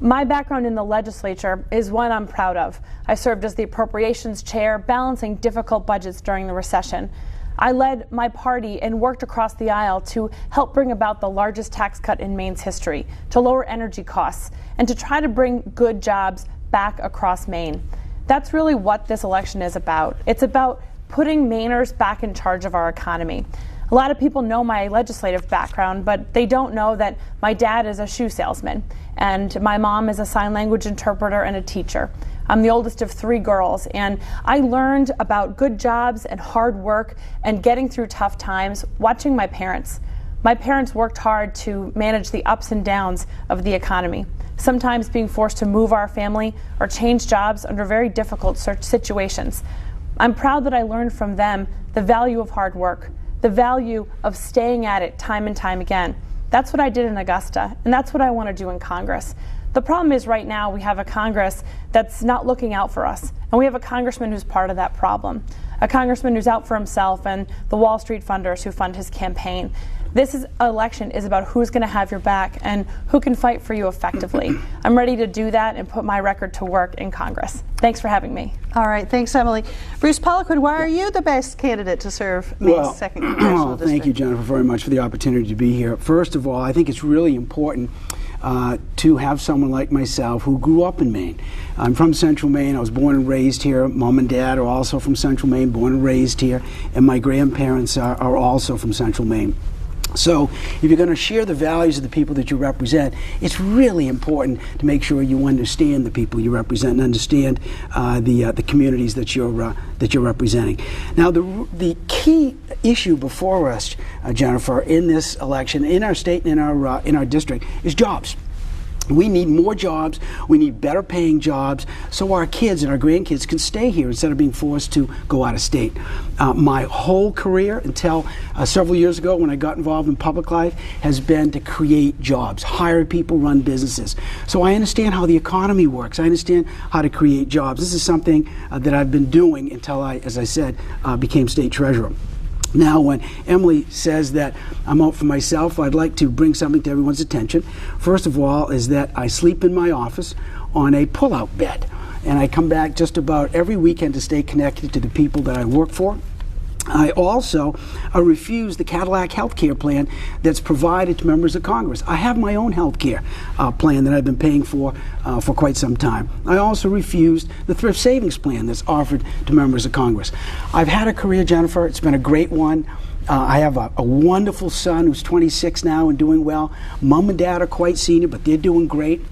I: My background in the legislature is one I'm proud of. I served as the appropriations chair, balancing difficult budgets during the recession. I led my party and worked across the aisle to help bring about the largest tax cut in Maine's history, to lower energy costs, and to try to bring good jobs back across Maine. That's really what this election is about. It's about putting Mainers back in charge of our economy. A lot of people know my legislative background, but they don't know that my dad is a shoe salesman, and my mom is a sign language interpreter and a teacher. I'm the oldest of 3 girls, and I learned about good jobs and hard work and getting through tough times watching my parents. My parents worked hard to manage the ups and downs of the economy, sometimes being forced to move our family or change jobs under very difficult situations. I'm proud that I learned from them the value of hard work, the value of staying at it time and time again. That's what I did in Augusta, and that's what I want to do in Congress. The problem is right now we have a Congress that's not looking out for us, and we have a congressman who's part of that problem, a congressman who's out for himself and the Wall Street funders who fund his campaign. This election is about who's going to have your back and who can fight for you effectively. I'm ready to do that and put my record to work in Congress. Thanks for having me.
F: All right, thanks, Emily. Bruce Poliquin, why are you the best candidate to serve Maine's 2nd Congressional District?
J: Thank you, Jennifer, very much for the opportunity to be here. First of all, I think it's really important to have someone like myself who grew up in Maine. I'm from Central Maine. I was born and raised here. Mom and Dad are also from Central Maine, born and raised here, and my grandparents are also from Central Maine. So if you're going to share the values of the people that you represent, it's really important to make sure you understand the people you represent and understand the communities that you're representing. Now, the key issue before us, Jennifer, in this election, in our state and in our district, is jobs. We need more jobs. We need better paying jobs so our kids and our grandkids can stay here instead of being forced to go out of state. My whole career until several years ago when I got involved in public life has been to create jobs, hire people, run businesses. So I understand how the economy works. I understand how to create jobs. This is something that I've been doing until I, as I said, became state treasurer. Now, when Emily says that I'm out for myself, I'd like to bring something to everyone's attention. First of all is that I sleep in my office on a pull-out bed. And I come back just about every weekend to stay connected to the people that I work for. I also refuse the Cadillac health care plan that's provided to members of Congress. I have my own health care plan that I've been paying for quite some time. I also refused the thrift savings plan that's offered to members of Congress. I've had a career, Jennifer. It's been a great one. I have a wonderful son who's 26 now and doing well. Mom and Dad are quite senior, but they're doing great.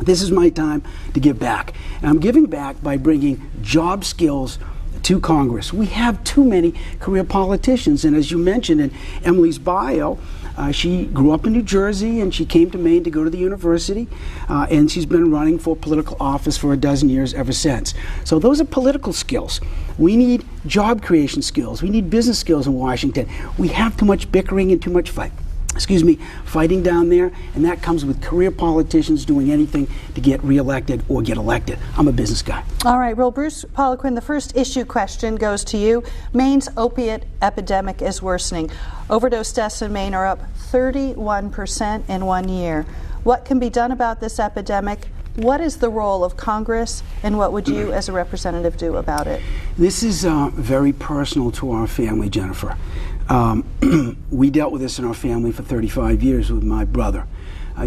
J: This is my time to give back. And I'm giving back by bringing job skills to Congress. We have too many career politicians, and as you mentioned in Emily's bio, she grew up in New Jersey and she came to Maine to go to the university, and she's been running for political office for a dozen years ever since. So those are political skills. We need job creation skills. We need business skills in Washington. We have too much bickering and too much fighting down there, and that comes with career politicians doing anything to get reelected or get elected. I'm a business guy.
F: All right, well, Bruce Poliquin, the first issue question goes to you. Maine's opiate epidemic is worsening. Overdose deaths in Maine are up 31% in 1 year. What can be done about this epidemic? What is the role of Congress, and what would you as a representative do about it?
J: This is very personal to our family, Jennifer. We dealt with this in our family for 35 years with my brother.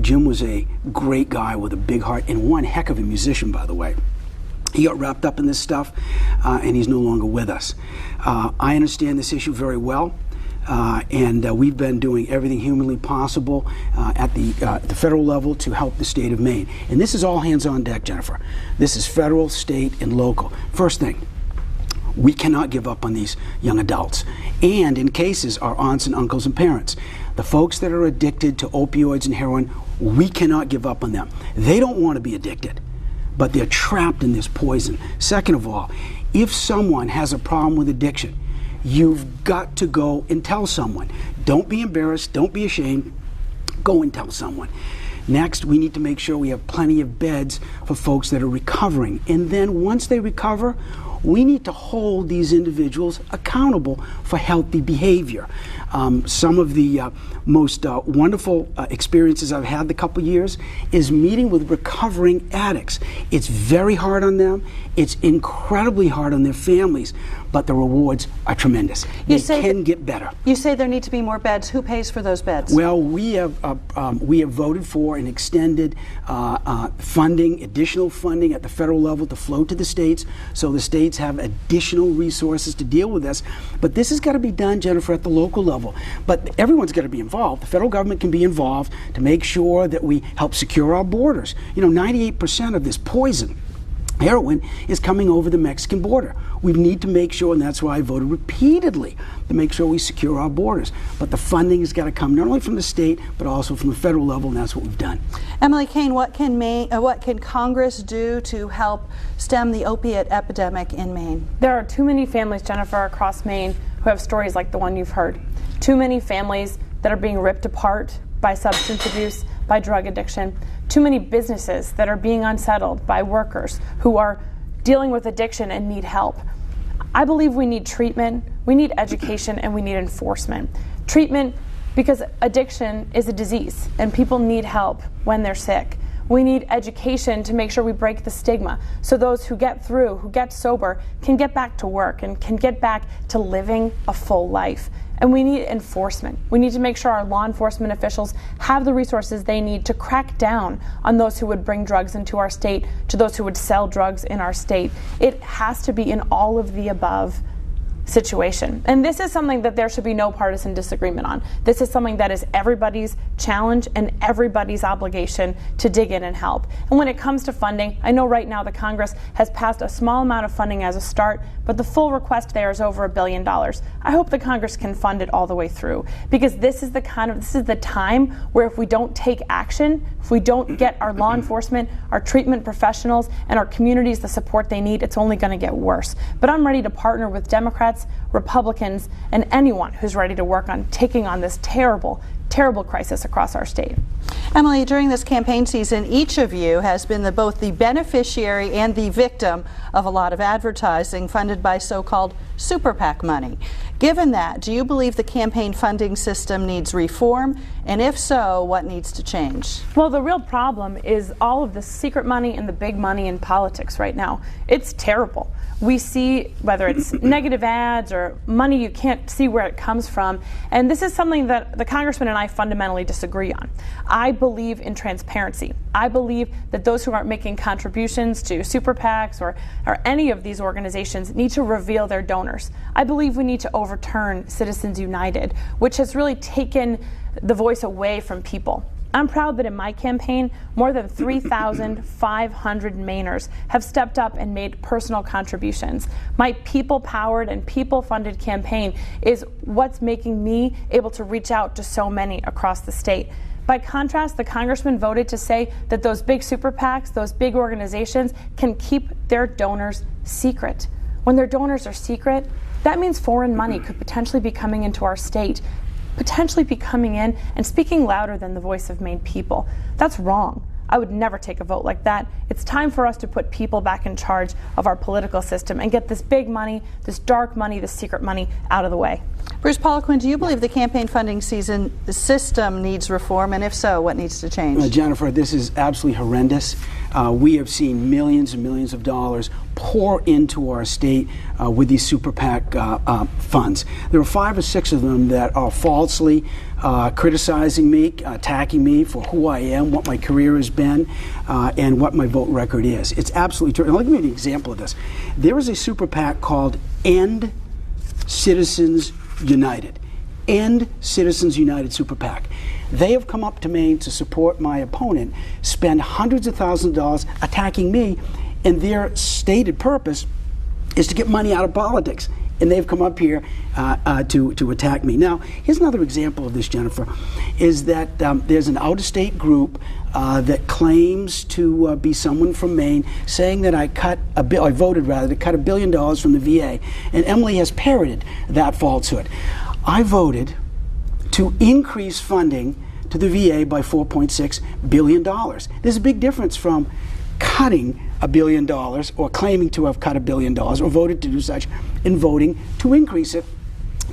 J: Jim was a great guy with a big heart and one heck of a musician, by the way. He got wrapped up in this stuff, and he's no longer with us. I understand this issue very well. And we've been doing everything humanly possible at the federal level to help the state of Maine. And this is all hands on deck, Jennifer. This is federal, state, and local. First thing, we cannot give up on these young adults. And in cases, our aunts and uncles and parents. The folks that are addicted to opioids and heroin, we cannot give up on them. They don't want to be addicted, but they're trapped in this poison. Second of all, if someone has a problem with addiction, you've got to go and tell someone. Don't be embarrassed. Don't be ashamed. Go and tell someone. Next, we need to make sure we have plenty of beds for folks that are recovering. And then once they recover, we need to hold these individuals accountable for healthy behavior. Some of the most wonderful experiences I've had the couple years is meeting with recovering addicts. It's very hard on them. It's incredibly hard on their families, but the rewards are tremendous. They can get better.
F: You say there need to be more beds. Who pays for those beds?
J: Well, we have voted for an extended funding, additional funding at the federal level to flow to the states, so the states have additional resources to deal with this. But this has got to be done, Jennifer, at the local level. But everyone's got to be involved. The federal government can be involved to make sure that we help secure our borders. You know, 98% of this poison, heroin, is coming over the Mexican border. We need to make sure, and that's why I voted repeatedly, to make sure we secure our borders. But the funding has got to come not only from the state, but also from the federal level, and that's what we've done.
F: Emily Kane, what can Congress do to help stem the opiate epidemic in Maine?
I: There are too many families, Jennifer, across Maine who have stories like the one you've heard. Too many families that are being ripped apart by substance abuse, by drug addiction. Too many businesses that are being unsettled by workers who are dealing with addiction and need help. I believe we need treatment, we need education, and we need enforcement. Treatment, because addiction is a disease and people need help when they're sick. We need education to make sure we break the stigma, so those who get through, who get sober, can get back to work and can get back to living a full life. And we need enforcement. We need to make sure our law enforcement officials have the resources they need to crack down on those who would bring drugs into our state, to those who would sell drugs in our state. It has to be an all of the above situation. And this is something that there should be no partisan disagreement on. This is something that is everybody's challenge and everybody's obligation to dig in and help. And when it comes to funding, I know right now the Congress has passed a small amount of funding as a start, but the full request there is over $1 billion. I hope the Congress can fund it all the way through, because this is the time where if we don't take action, if we don't get our law enforcement, our treatment professionals, and our communities the support they need, it's only going to get worse. But I'm ready to partner with Democrats, Republicans, and anyone who's ready to work on taking on this terrible, terrible crisis across our state.
F: Emily, during this campaign season, each of you has been both the beneficiary and the victim of a lot of advertising funded by so-called super PAC money. Given that, do you believe the campaign funding system needs reform? And if so, what needs to change?
I: Well, the real problem is all of the secret money and the big money in politics right now. It's terrible. We see whether it's negative ads or money you can't see where it comes from. And this is something that the Congressman and I fundamentally disagree on. I believe in transparency. I believe that those who aren't making contributions to super PACs or any of these organizations need to reveal their donors. I believe we need to overturn Citizens United, which has really taken the voice away from people. I'm proud that in my campaign, more than 3,500 Mainers have stepped up and made personal contributions. My people-powered and people-funded campaign is what's making me able to reach out to so many across the state. By contrast, the congressman voted to say that those big super PACs, those big organizations, can keep their donors secret. When their donors are secret, that means foreign money could potentially be coming into our state, potentially be coming in and speaking louder than the voice of Maine people. That's wrong. I would never take a vote like that. It's time for us to put people back in charge of our political system and get this big money, this dark money, this secret money out of the way.
F: Bruce Poliquin, do you believe the campaign funding system needs reform? And if so, what needs to change?
J: Jennifer, this is absolutely horrendous. We have seen millions and millions of dollars pour into our state with these super PAC funds. There are 5 or 6 of them that are falsely criticizing me, attacking me for who I am, what my career has been, and what my vote record is. It's absolutely true. And let me give you an example of this. There is a super PAC called End Citizens United. End Citizens United Super PAC. They have come up to Maine to support my opponent, spend hundreds of thousands of dollars attacking me, and their stated purpose is to get money out of politics. And they've come up here to attack me. Now, here's another example of this, Jennifer, is that there's an out-of-state group that claims to be someone from Maine, saying that I voted to cut $1 billion from the VA, and Emily has parroted that falsehood. I voted to increase funding to the VA by $4.6 billion. There's a big difference from cutting $1 billion or claiming to have cut $1 billion or voted to do such and voting to increase it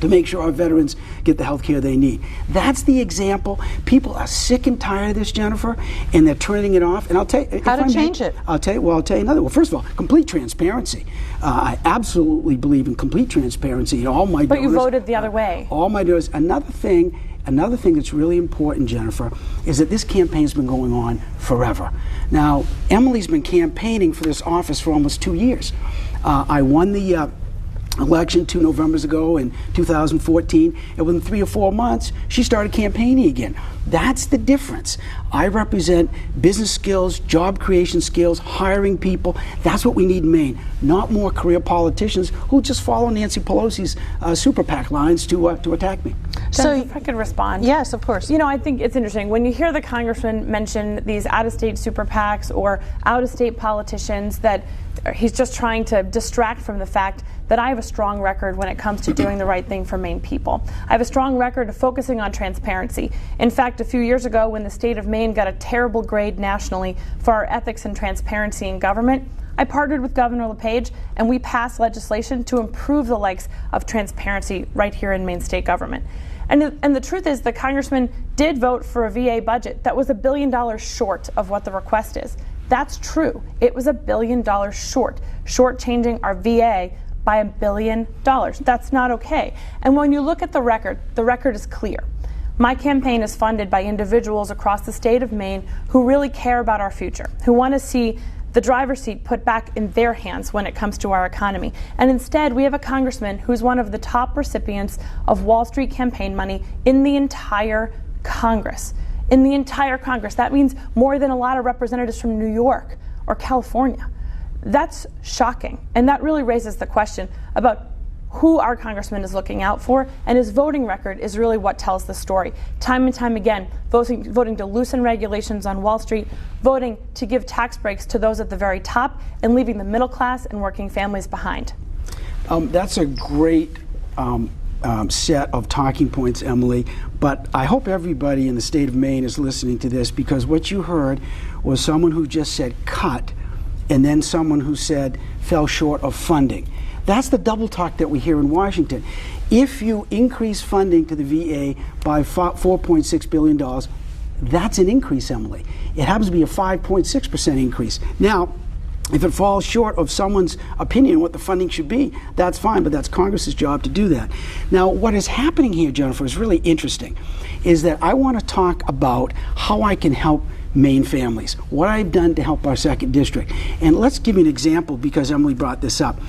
J: to make sure our veterans get the health care they need. That's the example. People are sick and tired of this, Jennifer, and they're turning it off. And I'll tell you,
F: how to change it.
J: I'll tell you another. Well, first of all, complete transparency. I absolutely believe in complete transparency in all my donors.
I: But you voted the other way.
J: All my donors. Another thing that's really important, Jennifer, is that this campaign's been going on forever. Now, Emily's been campaigning for this office for almost 2 years. I won the election 2 Novembers ago in 2014, and within 3 or 4 months, she started campaigning again. That's the difference. I represent business skills, job creation skills, hiring people. That's what we need in Maine, not more career politicians who just follow Nancy Pelosi's super PAC lines to attack me.
I: So, if I could respond.
F: Yes, of course.
I: You know, I think it's interesting. When you hear the congressman mention these out-of-state super PACs or out-of-state politicians, that he's just trying to distract from the fact that I have a strong record when it comes to doing the right thing for Maine people. I have a strong record of focusing on transparency. In fact, a few years ago, when the state of Maine got a terrible grade nationally for our ethics and transparency in government, I partnered with Governor LePage, and we passed legislation to improve the likes of transparency right here in Maine state government. And the truth is, the congressman did vote for a VA budget that was $1 billion short of what the request is. That's true. It was $1 billion shortchanging our VA by $1 billion. That's not okay. And when you look at the record is clear. My campaign is funded by individuals across the state of Maine who really care about our future, who want to see the driver's seat put back in their hands when it comes to our economy. And instead, we have a congressman who's one of the top recipients of Wall Street campaign money in the entire Congress. In the entire Congress. That means more than a lot of representatives from New York or California. That's shocking. And that really raises the question about who our congressman is looking out for, and his voting record is really what tells the story. Time and time again, voting to loosen regulations on Wall Street, voting to give tax breaks to those at the very top, and leaving the middle class and working families behind.
J: That's a great set of talking points, Emily, but I hope everybody in the state of Maine is listening to this, because what you heard was someone who just said cut, and then someone who said fell short of funding. That's the double talk that we hear in Washington. If you increase funding to the VA by $4.6 billion, that's an increase, Emily. It happens to be a 5.6% increase. Now, if it falls short of someone's opinion what the funding should be, that's fine, but that's Congress's job to do that. Now, what is happening here, Jennifer, is really interesting, is that I want to talk about how I can help Maine families, what I've done to help our second district. And let's give you an example, because Emily brought this up.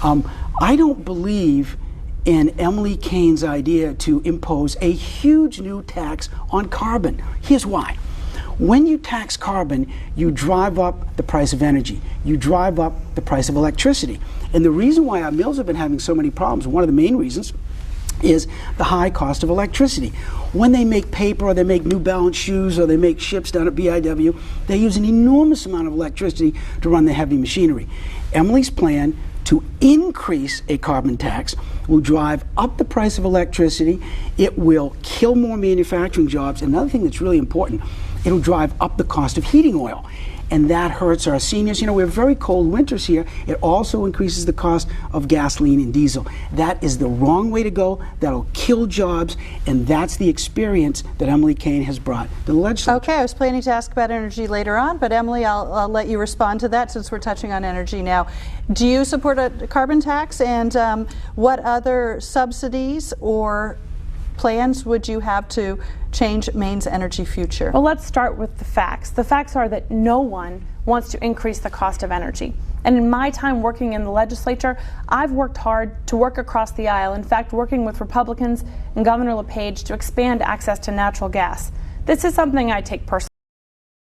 J: I don't believe in Emily Kane's idea to impose a huge new tax on carbon. Here's why. When you tax carbon, you drive up the price of energy. You drive up the price of electricity. And the reason why our mills have been having so many problems, one of the main reasons, is the high cost of electricity. When they make paper, or they make New Balance shoes, or they make ships down at BIW, they use an enormous amount of electricity to run the heavy machinery. Emily's plan to increase a carbon tax will drive up the price of electricity. It will kill more manufacturing jobs. Another thing that's really important, it'll drive up the cost of heating oil. And that hurts our seniors. You know, we have very cold winters here. It also increases the cost of gasoline and diesel. That is the wrong way to go. That'll kill jobs, and that's the experience that Emily Kane has brought to the legislature.
F: Okay, I was planning to ask about energy later on, but Emily, I'll let you respond to that since we're touching on energy now. Do you support a carbon tax, and what other subsidies or plans would you have to change Maine's energy future?
I: Well, let's start with the facts. The facts are that no one wants to increase the cost of energy. And in my time working in the legislature, I've worked hard to work across the aisle, in fact, working with Republicans and Governor LePage to expand access to natural gas. This is something I take personally.